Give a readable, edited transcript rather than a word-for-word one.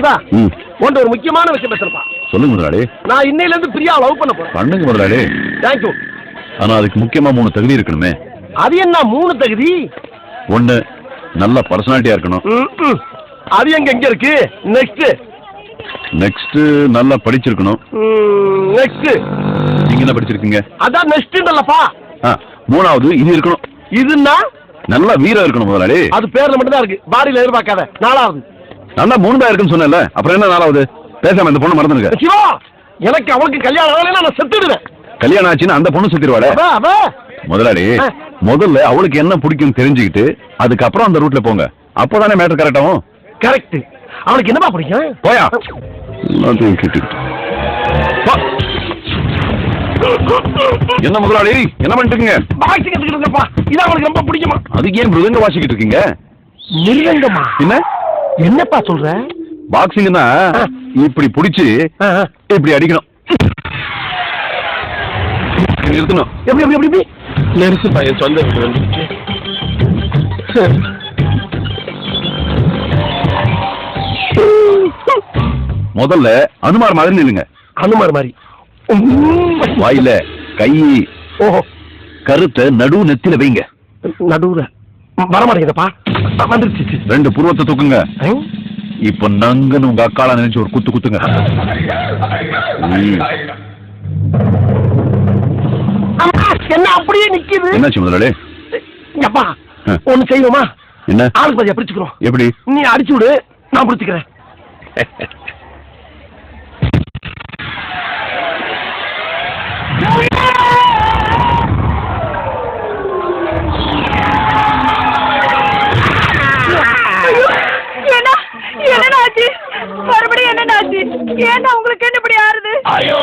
சிவா உன்ட்ட ஒரு முக்கியமான விஷயம் பேசுறப்பா. சொல்லுங்க முதலாளி. நான் இன்னையில இருந்து பிரியா லவ் பண்ண போறேன். பண்ணுங்க முதலாளி. தேங்க்யூ. ஆனா அதுக்கு முக்கியமா 3 தகுதி இருக்கணுமே. அது என்ன 3 தகுதி? 1 நல்ல பர்சனாலிட்டியா இருக்கணும். அது எங்க இருக்கு? நெக்ஸ்ட் நல்லா படிச்சிருக்கணும். நெக்ஸ்ட் நீங்க என்ன படிச்சிருக்கீங்க? அதான் நெக்ஸ்ட் இல்லப்பா. 3வது இது இருக்கணும். இதுன்னா நல்லா வீரம் இருக்கணும் முதலாளி. அது பேர்ல மட்டும் தான் இருக்கு, பாடியில எதிர்பார்க்காத. 4வது நல்லா 3 தான் இருக்குன்னு சொன்னேன்ல, அப்புறம் என்ன 4வது? பேசாம இந்த பொண்ணு மறந்துருங்க. சிவா, எனக்கு அவளுக்கு கல்யாணம் ஆகலைன்னா நான் செத்துடுவேன். கல்யாணம் ஆச்சுன்னா அந்த பொண்ணு செத்துருவாளே. முதலாளி, முதல்ல அவளுக்கு என்ன பிடிக்கும் தெரிஞ்சுக்கிட்டு அதுக்கப்புறம் அந்த ரூட்ல போங்க. அப்பதானே மேட்டர் கரெக்ட் ஆகும். கரெக்ட். அவளுக்கு என்னப்பா பிடிக்கும்? போயா எல்லாத்தையும் கேட்டுக்கிட்டு. என்ன முதலாளி என்ன பண்ணிட்டு இருக்கீங்க? பாக்ஸிங் கத்துக்கிட்டுப்பா. இது அவளுக்கு ரொம்ப பிடிக்குமா? அதுக்கு ஏன் மிருதங்க வாசிக்கிட்டு இருக்கீங்க? மிருதங்கமா? என்ன என்னப்பா சொல்ற? பாக்ஸிங்னா இப்படி பிடிச்சு இப்படி அடிக்கணும். நிறுத்தணும். எப்படி எப்படி எப்படி நெருசு பையன் சொந்த வீடு வந்துருச்சு. முதல்ல அனுமார் மாதிரி நில்லுங்க. அனுமார் மாதிரி. வாயில கை ஓஹோ கருத்தை நடு நெத்தில வைங்க. நடுவுல வரமாட்டேங்குதப்பா. வந்துருச்சு. 2 புருவத்தை தூக்குங்க. இப்ப நங்கன்னு உங்க அக்கால நினைச்சு ஒரு குத்து குத்துங்க. என்ன அப்படியே நிக்குது? என்னாச்சு முதலாளி? அப்பா ஒண்ணு செய்வோமா? என்ன? ஆளுக்கு பாதியா பிடிச்சுக்கிறோம். எப்படி? நீ அடிச்சு விடு, நான் பிடிச்சுக்கிறேன். என்னடாச்சு? மறுபடியும் என்னடாச்சு? ஏன்னா உங்களுக்கு என்ன இப்படி ஆறுது? ஐயோ